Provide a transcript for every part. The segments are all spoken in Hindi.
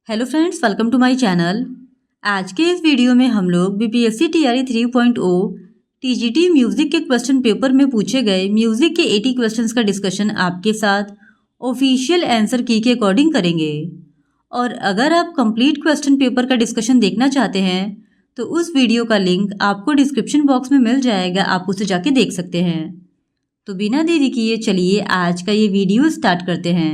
Hello friends, welcome to my channel. आज के इस वीडियो में हम लोग बीपीएससी टीआरई 3.0 टीजीटी म्यूजिक के क्वेश्चन पेपर में पूछे गए म्यूजिक के 80 क्वेश्चंस का डिस्कशन आपके साथ ऑफिशियल आंसर की के अकॉर्डिंग करेंगे। और अगर आप कंप्लीट क्वेश्चन पेपर का डिस्कशन देखना चाहते हैं तो उस वीडियो का लिंक आपको डिस्क्रिप्शन बॉक्स में मिल जाएगा, आप उसे जाके देख सकते हैं। तो बिना देरी किए चलिए आज का ये वीडियो स्टार्ट करते हैं।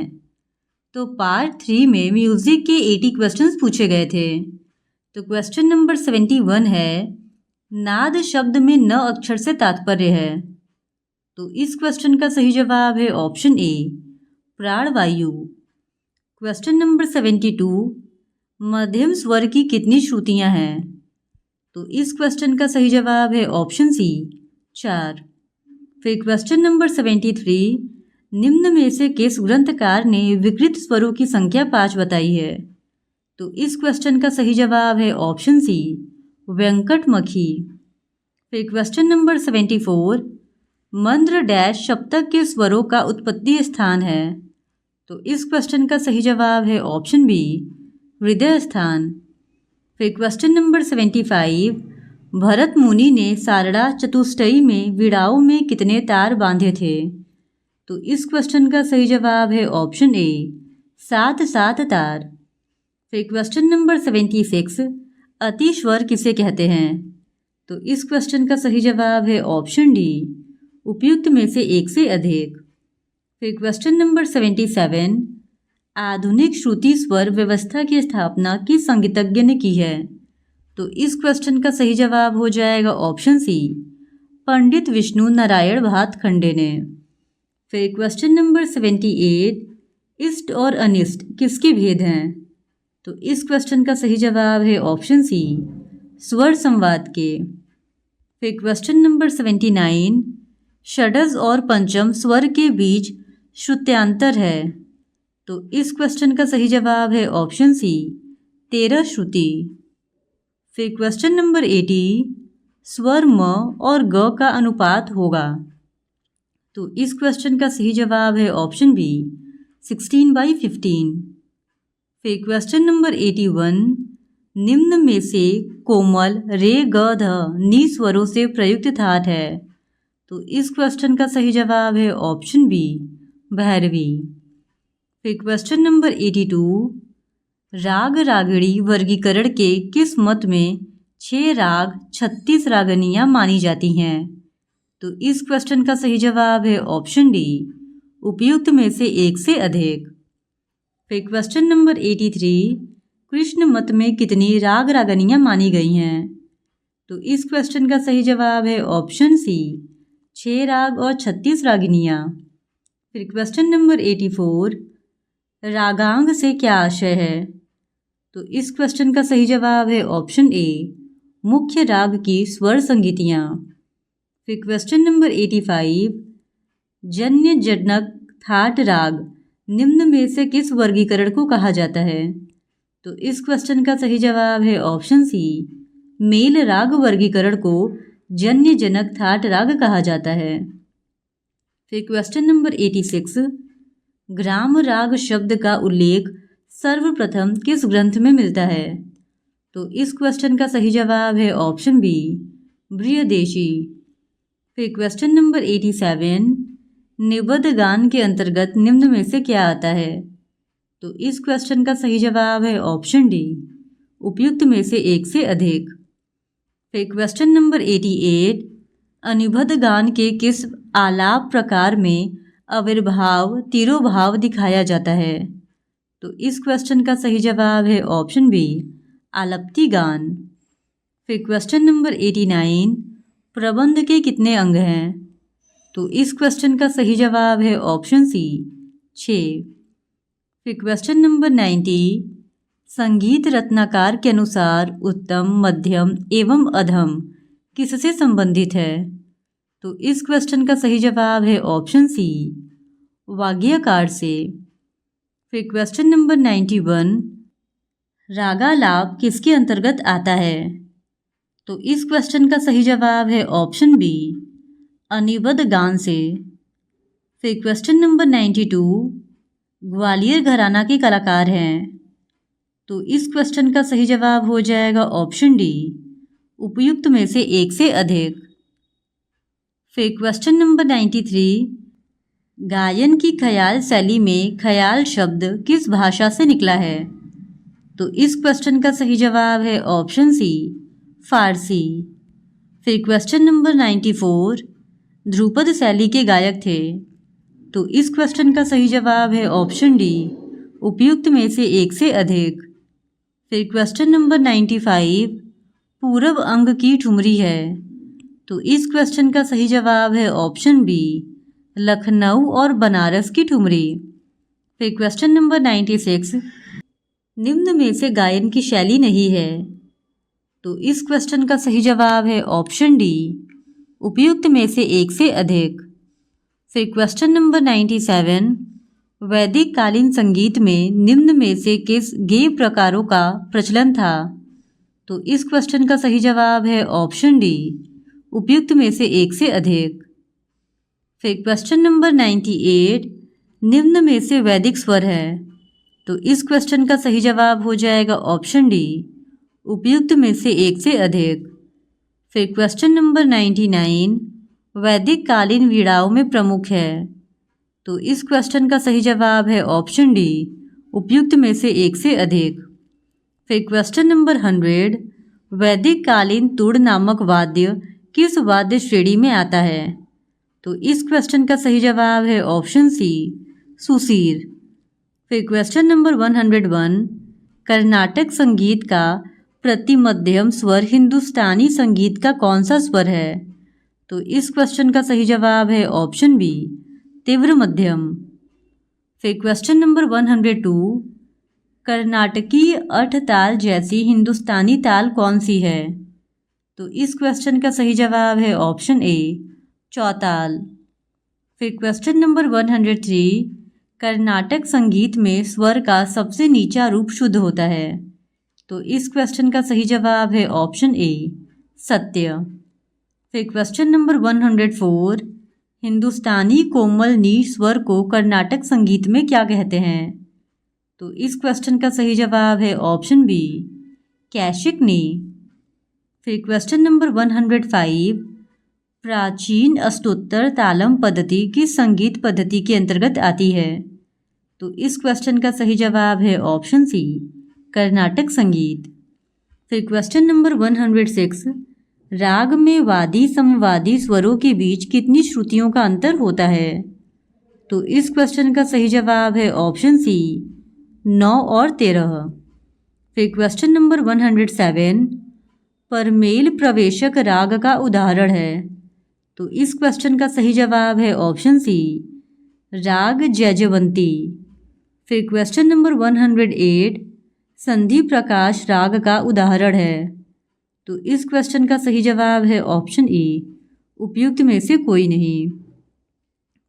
तो पार्ट 3 में म्यूजिक के 80 क्वेश्चंस पूछे गए थे। तो क्वेश्चन नंबर 71 है, नाद शब्द में न अक्षर से तात्पर्य है। तो इस क्वेश्चन का सही जवाब है ऑप्शन ए, प्राणवायु। क्वेश्चन नंबर 72, मध्यम स्वर की कितनी श्रुतियां हैं? तो इस क्वेश्चन का सही जवाब है ऑप्शन सी, 4। फिर क्वेश्चन नंबर 73, निम्न में से किस ग्रंथकार ने विकृत स्वरों की संख्या 5 बताई है? तो इस क्वेश्चन का सही जवाब है ऑप्शन सी, वेंकटमखी। फिर क्वेश्चन नंबर 74, मंद्र डैश सप्तक के स्वरों का उत्पत्ति स्थान है। तो इस क्वेश्चन का सही जवाब है ऑप्शन बी, हृदय स्थान। फिर क्वेश्चन नंबर 75, भरत मुनि ने सारड़ा चतुष्टयी में विड़ाओं में कितने तार बांधे थे? तो इस क्वेश्चन का सही जवाब है ऑप्शन ए, 7 तार। फिर क्वेश्चन नंबर 76, अति स्वर किसे कहते हैं? तो इस क्वेश्चन का सही जवाब है ऑप्शन डी, उपयुक्त में से एक से अधिक। फिर क्वेश्चन नंबर 77, आधुनिक श्रुति स्वर व्यवस्था की स्थापना किस संगीतज्ञ ने की है? तो इस क्वेश्चन का सही जवाब हो जाएगा ऑप्शन सी, पंडित विष्णु नारायण भातखंडे ने। फिर क्वेश्चन नंबर 78, इष्ट और अनिष्ट किसके भेद हैं? तो इस क्वेश्चन का सही जवाब है ऑप्शन सी, स्वर संवाद के। फिर क्वेश्चन नंबर 79, षडज और पंचम स्वर के बीच श्रुत्यांतर है। तो इस क्वेश्चन का सही जवाब है ऑप्शन सी, 13 श्रुति। फिर क्वेश्चन नंबर 80, स्वर म और ग का अनुपात होगा। तो इस क्वेश्चन का सही जवाब है ऑप्शन बी, 16/15। फिर क्वेश्चन नंबर 81, निम्न में से कोमल रे ग ध नी स्वरों से प्रयुक्त ठाट है। तो इस क्वेश्चन का सही जवाब है ऑप्शन बी, भैरवी। फिर क्वेश्चन नंबर 82, राग रागिणी वर्गीकरण के किस मत में 6 राग 36 रागनियां मानी जाती हैं? तो इस क्वेश्चन का सही जवाब है ऑप्शन डी, उपयुक्त में से एक से अधिक। फिर क्वेश्चन नंबर 83, कृष्ण मत में कितनी राग रागनियां मानी गई हैं? तो इस क्वेश्चन का सही जवाब है ऑप्शन सी, 6 राग और 36 रागिनियां। फिर क्वेश्चन नंबर 84, रागांग से क्या आशय है? तो इस क्वेश्चन का सही जवाब है ऑप्शन ए, मुख्य राग की स्वर संगीतियां। फिर क्वेश्चन नंबर 85, जन्य जनक ठाट राग निम्न में से किस वर्गीकरण को कहा जाता है? तो इस क्वेश्चन का सही जवाब है ऑप्शन सी, मेल राग वर्गीकरण को जन्य जनक ठाट राग कहा जाता है। फिर क्वेश्चन नंबर 86, ग्राम राग शब्द का उल्लेख सर्वप्रथम किस ग्रंथ में मिलता है? तो इस क्वेश्चन का सही जवाब है ऑप्शन बी, बृहदेशी। फिर क्वेश्चन नंबर 87, निबद्ध गान के अंतर्गत निम्न में से क्या आता है? तो इस क्वेश्चन का सही जवाब है ऑप्शन डी, उपयुक्त में से एक से अधिक। फिर क्वेश्चन नंबर 88, अनिबद्ध गान के किस आलाप प्रकार में आविर्भाव तिरोभाव दिखाया जाता है? तो इस क्वेश्चन का सही जवाब है ऑप्शन बी, आलप्ति गान। फिर क्वेश्चन नंबर 89, प्रबंध के कितने अंग हैं? तो इस क्वेश्चन का सही जवाब है ऑप्शन सी, 6। फिर क्वेश्चन नंबर 90, संगीत रत्नाकार के अनुसार उत्तम, मध्यम एवं अधम किससे संबंधित है? तो इस क्वेश्चन का सही जवाब है ऑप्शन सी, वाग्यकार से। फिर क्वेश्चन नंबर 91, रागालाप किसके अंतर्गत आता है? तो इस क्वेश्चन का सही जवाब है ऑप्शन बी, अनिबद्ध गान से। फिर क्वेश्चन नंबर 92, ग्वालियर घराना के कलाकार हैं। तो इस क्वेश्चन का सही जवाब हो जाएगा ऑप्शन डी, उपयुक्त में से एक से अधिक। फिर क्वेश्चन नंबर 93, गायन की ख्याल शैली में ख्याल शब्द किस भाषा से निकला है? तो इस क्वेश्चन का सही जवाब है ऑप्शन सी, फारसी। फिर क्वेश्चन नंबर 94, ध्रुपद शैली के गायक थे। तो इस क्वेश्चन का सही जवाब है ऑप्शन डी, उपयुक्त में से एक से अधिक। फिर क्वेश्चन नंबर 95, पूरब अंग की ठुमरी है। तो इस क्वेश्चन का सही जवाब है ऑप्शन बी, लखनऊ और बनारस की ठुमरी। फिर क्वेश्चन नंबर 96, निम्न में से गायन की शैली नहीं है। तो इस क्वेश्चन का सही जवाब है ऑप्शन डी, उपयुक्त में से एक से अधिक। फिर क्वेश्चन नंबर 97, वैदिक कालीन संगीत में निम्न में से किस गेय प्रकारों का प्रचलन था? तो इस क्वेश्चन का सही जवाब है ऑप्शन डी, उपयुक्त में से एक से अधिक। फिर क्वेश्चन नंबर 98, निम्न में से वैदिक स्वर है। तो इस क्वेश्चन का सही जवाब हो जाएगा ऑप्शन डी, उपयुक्त में से एक से अधिक। फिर क्वेश्चन नंबर 99, वैदिक कालीन वीणाओं में प्रमुख है। तो इस क्वेश्चन का सही जवाब है ऑप्शन डी, उपयुक्त में से एक से अधिक। फिर क्वेश्चन नंबर 100, वैदिक कालीन तुड़ नामक वाद्य किस वाद्य श्रेणी में आता है? तो इस क्वेश्चन का सही जवाब है ऑप्शन सी, सुसीर। फिर क्वेश्चन नंबर 101, कर्नाटक संगीत का प्रतिमध्यम स्वर हिंदुस्तानी संगीत का कौन सा स्वर है? तो इस क्वेश्चन का सही जवाब है ऑप्शन बी, तीव्र मध्यम। फिर क्वेश्चन नंबर 102, कर्नाटकी अठताल जैसी हिंदुस्तानी ताल कौन सी है? तो इस क्वेश्चन का सही जवाब है ऑप्शन ए, चौताल। फिर क्वेश्चन नंबर 103, कर्नाटक संगीत में स्वर का सबसे नीचा रूप शुद्ध होता है। तो इस क्वेश्चन का सही जवाब है ऑप्शन ए, सत्य। फिर क्वेश्चन नंबर 104, हिंदुस्तानी कोमल नी स्वर को कर्नाटक संगीत में क्या कहते हैं? तो इस क्वेश्चन का सही जवाब है ऑप्शन बी, कैशिक नी। फिर क्वेश्चन नंबर 105, प्राचीन अष्टोत्तर तालम पद्धति किस संगीत पद्धति के अंतर्गत आती है? तो इस क्वेश्चन का सही जवाब है ऑप्शन सी, कर्नाटक संगीत। फिर क्वेश्चन नंबर 106, राग में वादी समवादी स्वरों के बीच कितनी श्रुतियों का अंतर होता है? तो इस क्वेश्चन का सही जवाब है ऑप्शन सी, 9 और 13। फिर क्वेश्चन नंबर 107, परमेल प्रवेशक राग का उदाहरण है। तो इस क्वेश्चन का सही जवाब है ऑप्शन सी, राग जयजवंती। फिर क्वेश्चन नंबर 108, संधि प्रकाश राग का उदाहरण है। तो इस क्वेश्चन का सही जवाब है ऑप्शन ए, उपयुक्त में से कोई नहीं।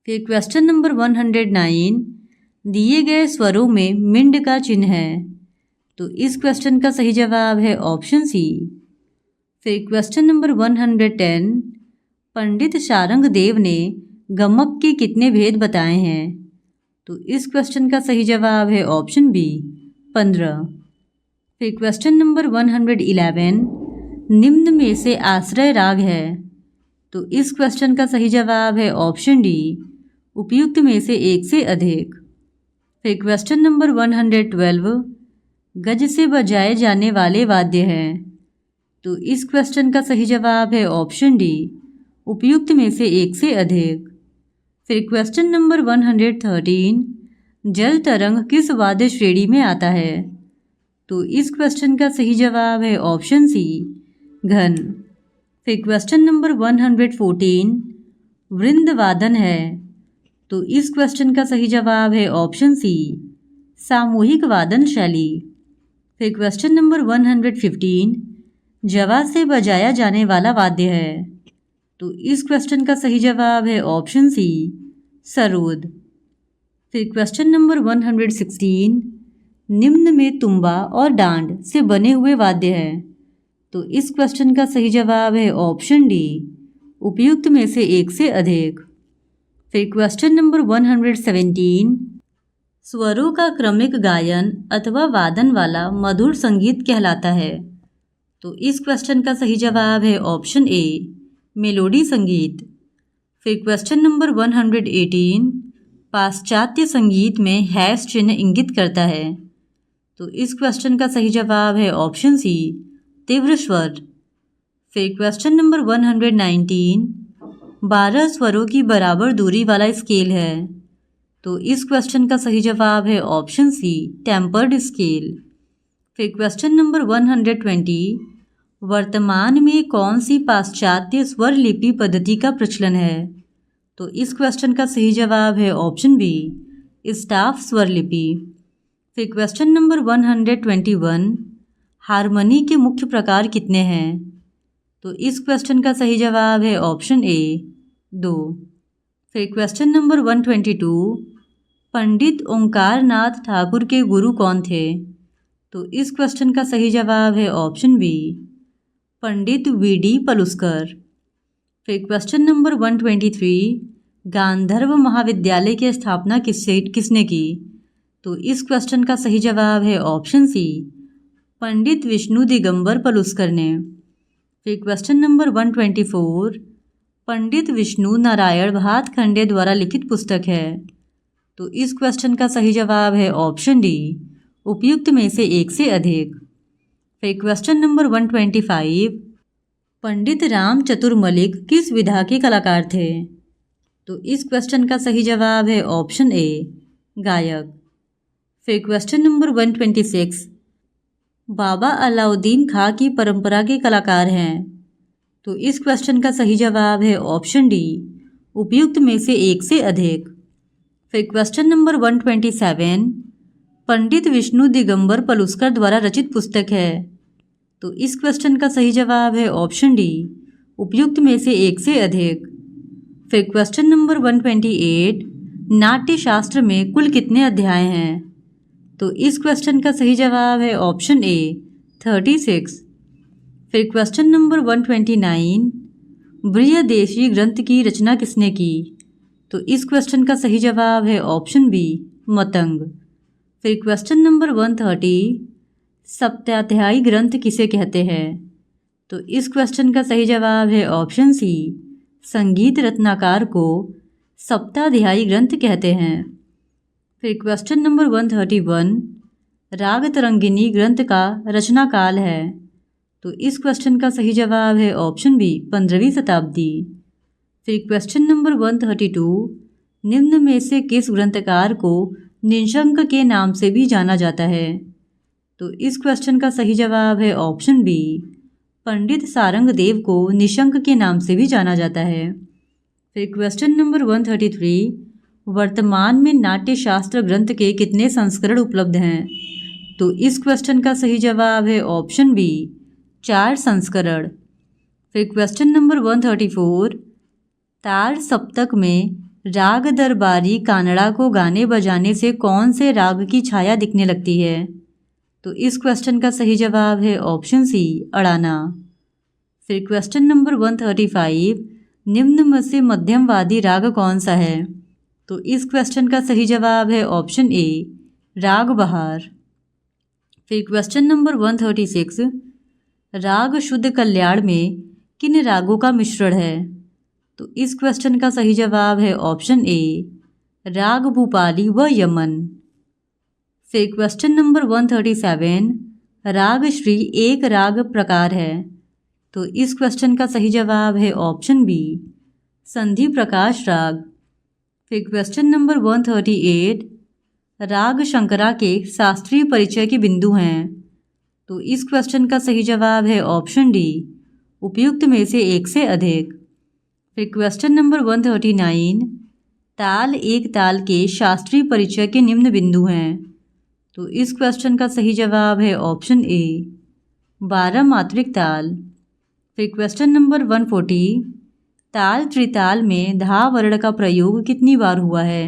फिर क्वेश्चन नंबर 109, दिए गए स्वरों में मिंड का चिन्ह है। तो इस क्वेश्चन का सही जवाब है ऑप्शन सी। फिर क्वेश्चन नंबर 110, पंडित शारंग देव ने गमक के कितने भेद बताए हैं? तो इस क्वेश्चन का सही जवाब है ऑप्शन बी, 15। फिर क्वेश्चन नंबर 111, निम्न में से आश्रय राग है। तो इस क्वेश्चन का सही जवाब है ऑप्शन डी, उपयुक्त में से एक से अधिक। फिर क्वेश्चन नंबर 112, गज से बजाए जाने वाले वाद्य हैं। तो इस क्वेश्चन का सही जवाब है ऑप्शन डी, उपयुक्त में से एक से अधिक। फिर क्वेश्चन नंबर 113, जल तरंग किस वाद्य श्रेणी में आता है? तो इस क्वेश्चन का सही जवाब है ऑप्शन सी, घन। फिर क्वेश्चन नंबर 114, वृंद वादन है। तो इस क्वेश्चन का सही जवाब है ऑप्शन सी, सामूहिक वादन शैली। फिर क्वेश्चन नंबर 115, जवा से बजाया जाने वाला वाद्य है। तो इस क्वेश्चन का सही जवाब है ऑप्शन सी, सरोद। फिर क्वेश्चन नंबर 116, निम्न में तुम्बा और डांड से बने हुए वाद्य हैं। तो इस क्वेश्चन का सही जवाब है ऑप्शन डी, उपयुक्त में से एक से अधिक। फिर क्वेश्चन नंबर 117, स्वरों का क्रमिक गायन अथवा वादन वाला मधुर संगीत कहलाता है। तो इस क्वेश्चन का सही जवाब है ऑप्शन ए, मेलोडी संगीत। फिर क्वेश्चन नंबर 118, पाश्चात्य संगीत में हैश चिन्ह इंगित करता है। तो इस क्वेश्चन का सही जवाब है ऑप्शन सी, तीव्र स्वर। फिर क्वेश्चन नंबर 119, 12 स्वरों की बराबर दूरी वाला स्केल है। तो इस क्वेश्चन का सही जवाब है ऑप्शन सी, टेम्पर्ड स्केल। फिर क्वेश्चन नंबर 120, वर्तमान में कौन सी पाश्चात्य स्वर लिपि पद्धति का प्रचलन है। तो इस क्वेश्चन का सही जवाब है ऑप्शन बी, स्टाफ स्वर लिपि। फिर क्वेश्चन नंबर 121, हारमोनी के मुख्य प्रकार कितने हैं। तो इस क्वेश्चन का सही जवाब है ऑप्शन ए, 2। फिर क्वेश्चन नंबर 122, पंडित ओंकार नाथ ठाकुर के गुरु कौन थे। तो इस क्वेश्चन का सही जवाब है ऑप्शन बी, पंडित वी.डी. पलुस्कर। फिर क्वेश्चन नंबर 123, गांधर्व महाविद्यालय की स्थापना किसने की। तो इस क्वेश्चन का सही जवाब है ऑप्शन सी, पंडित विष्णु दिगंबर पलुस्कर ने। फिर क्वेश्चन नंबर 124, पंडित विष्णु नारायण भातखंडे द्वारा लिखित पुस्तक है। तो इस क्वेश्चन का सही जवाब है ऑप्शन डी, उपयुक्त में से एक से अधिक। फिर क्वेश्चन नंबर 125, पंडित राम चतुर मलिक किस विधा के कलाकार थे। तो इस क्वेश्चन का सही जवाब है ऑप्शन ए, गायक। फिर क्वेश्चन नंबर 126, बाबा अलाउद्दीन खां की परंपरा के कलाकार हैं। तो इस क्वेश्चन का सही जवाब है ऑप्शन डी, उपयुक्त में से एक से अधिक। फिर क्वेश्चन नंबर 127, पंडित विष्णु दिगंबर पलुस्कर द्वारा रचित पुस्तक है। तो इस क्वेश्चन का सही जवाब है ऑप्शन डी, उपयुक्त में से एक से अधिक। फिर क्वेश्चन नंबर 128, नाट्य शास्त्र में कुल कितने अध्याय हैं। तो इस क्वेश्चन का सही जवाब है ऑप्शन ए, 36। फिर क्वेश्चन नंबर 129, बृहदेशी ग्रंथ की रचना किसने की। तो इस क्वेश्चन का सही जवाब है ऑप्शन बी, मतंग। फिर क्वेश्चन नंबर 130, सप्ताध्यायी ग्रंथ किसे कहते हैं। तो इस क्वेश्चन का सही जवाब है ऑप्शन सी, संगीत रत्नाकार को सप्ताध्यायी ग्रंथ कहते हैं। फिर क्वेश्चन नंबर 131, राग तरंगिनी ग्रंथ का रचना काल है। तो इस क्वेश्चन का सही जवाब है ऑप्शन बी, 15वीं शताब्दी। फिर क्वेश्चन नंबर 132, निम्न में से किस ग्रंथकार को निशंक के नाम से भी जाना जाता है। तो इस क्वेश्चन का सही जवाब है ऑप्शन बी, पंडित सारंग देव को निशंक के नाम से भी जाना जाता है। फिर क्वेश्चन नंबर 133, वर्तमान में नाट्य शास्त्र ग्रंथ के कितने संस्करण उपलब्ध हैं। तो इस क्वेश्चन का सही जवाब है ऑप्शन बी, 4 संस्करण। फिर क्वेश्चन नंबर 134, तार सप्तक में राग दरबारी कानड़ा को गाने बजाने से कौन से राग की छाया दिखने लगती है। तो इस क्वेश्चन का सही जवाब है ऑप्शन सी, अड़ाना। फिर क्वेश्चन नंबर 135, निम्न में से मध्यमवादी राग कौन सा है। तो इस क्वेश्चन का सही जवाब है ऑप्शन ए, राग बहार। फिर क्वेश्चन नंबर 136, राग शुद्ध कल्याण में किन रागों का मिश्रण है। तो इस क्वेश्चन का सही जवाब है ऑप्शन ए, राग भूपाली व यमन। फिर क्वेश्चन नंबर 137, राग श्री एक राग प्रकार है। तो इस क्वेश्चन का सही जवाब है ऑप्शन बी, संधि प्रकाश राग। फिर क्वेश्चन नंबर 138, राग शंकरा के शास्त्रीय परिचय के बिंदु हैं। तो इस क्वेश्चन का सही जवाब है ऑप्शन डी, उपयुक्त में से एक से अधिक। फिर क्वेश्चन नंबर 139, ताल एक ताल के शास्त्रीय परिचय के निम्न बिंदु हैं। तो इस क्वेश्चन का सही जवाब है ऑप्शन ए, 12 मात्रिक ताल। फिर क्वेश्चन नंबर 140, ताल त्रिताल में धा वर्ण का प्रयोग कितनी बार हुआ है।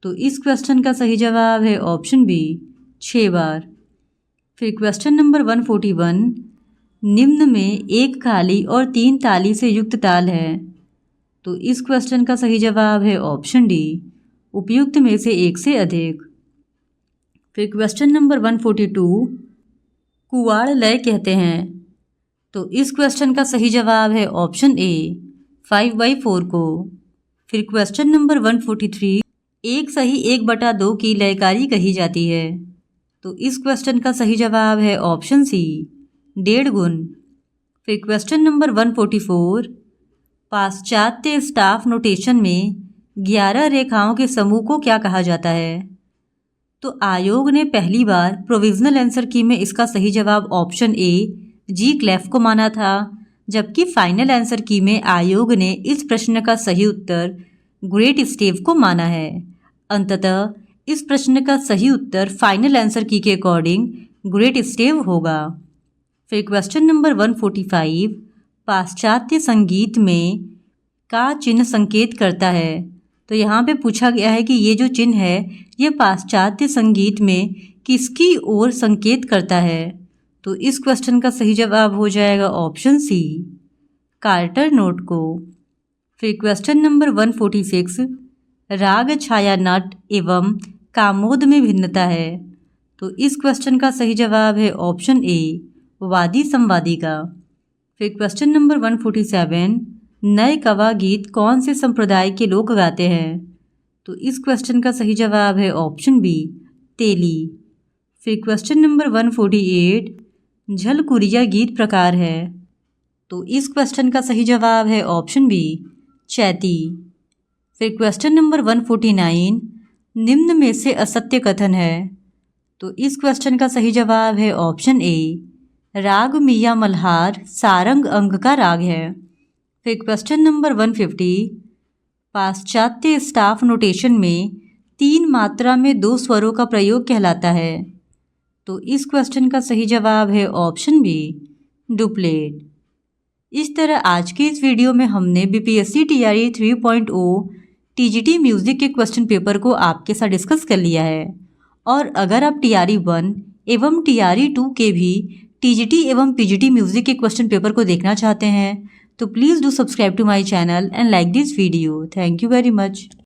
तो इस क्वेश्चन का सही जवाब है ऑप्शन बी, 6 बार। फिर क्वेश्चन नंबर 141, निम्न में एक खाली और 3 ताली से युक्त ताल है। तो इस क्वेश्चन का सही जवाब है ऑप्शन डी, उपयुक्त में से एक से अधिक। फिर क्वेश्चन नंबर 142, कुवाड़ लय कहते हैं। तो इस क्वेश्चन का सही जवाब है ऑप्शन ए 5/4 को। फिर क्वेश्चन नंबर 143, एक सही 1/2 की लयकारी कही जाती है। तो इस क्वेश्चन का सही जवाब है ऑप्शन सी 1.5 गुण। फिर क्वेश्चन नंबर 144, पाश्चात्य स्टाफ नोटेशन में 11 रेखाओं के समूह को क्या कहा जाता है। तो आयोग ने पहली बार प्रोविजनल आंसर की में इसका सही जवाब ऑप्शन ए जी क्लेफ को माना था, जबकि फाइनल आंसर की में आयोग ने इस प्रश्न का सही उत्तर ग्रेट स्टेव को माना है। अंततः इस प्रश्न का सही उत्तर फाइनल आंसर की के अकॉर्डिंग ग्रेट स्टेव होगा। फिर क्वेश्चन नंबर 145, पाश्चात्य संगीत में का चिन्ह संकेत करता है। तो यहाँ पे पूछा गया है कि ये जो चिन्ह है ये पाश्चात्य संगीत में किसकी ओर संकेत करता है। तो इस क्वेश्चन का सही जवाब हो जाएगा ऑप्शन सी कार्टर नोट को। फिर क्वेश्चन नंबर 146, राग छाया नट एवं कामोद में भिन्नता है। तो इस क्वेश्चन का सही जवाब है ऑप्शन ए वादी संवादी का। फिर क्वेश्चन नंबर 147, नए कवा गीत कौन से संप्रदाय के लोग गाते हैं। तो इस क्वेश्चन का सही जवाब है ऑप्शन बी तेली। फिर क्वेश्चन नंबर 148, झलकुरिया गीत प्रकार है। तो इस क्वेश्चन का सही जवाब है ऑप्शन बी चैती। फिर क्वेश्चन नंबर 149, निम्न में से असत्य कथन है। तो इस क्वेश्चन का सही जवाब है ऑप्शन ए राग मियाँ मल्हार सारंग अंग का राग है। फिर क्वेश्चन नंबर 150, पाश्चात्य स्टाफ नोटेशन में 3 मात्रा में 2 स्वरों का प्रयोग कहलाता है। तो इस क्वेश्चन का सही जवाब है ऑप्शन बी डुप्लेट। इस तरह आज के इस वीडियो में हमने बीपीएससी टीआरई 3.0 टीजीटी म्यूज़िक के क्वेश्चन पेपर को आपके साथ डिस्कस कर लिया है। और अगर आप टीआरई 1 एवं टीआरई 2 के भी टीजीटी एवं पीजीटी म्यूज़िक के क्वेश्चन पेपर को देखना चाहते हैं तो please do subscribe to my channel and like this video. Thank you very much.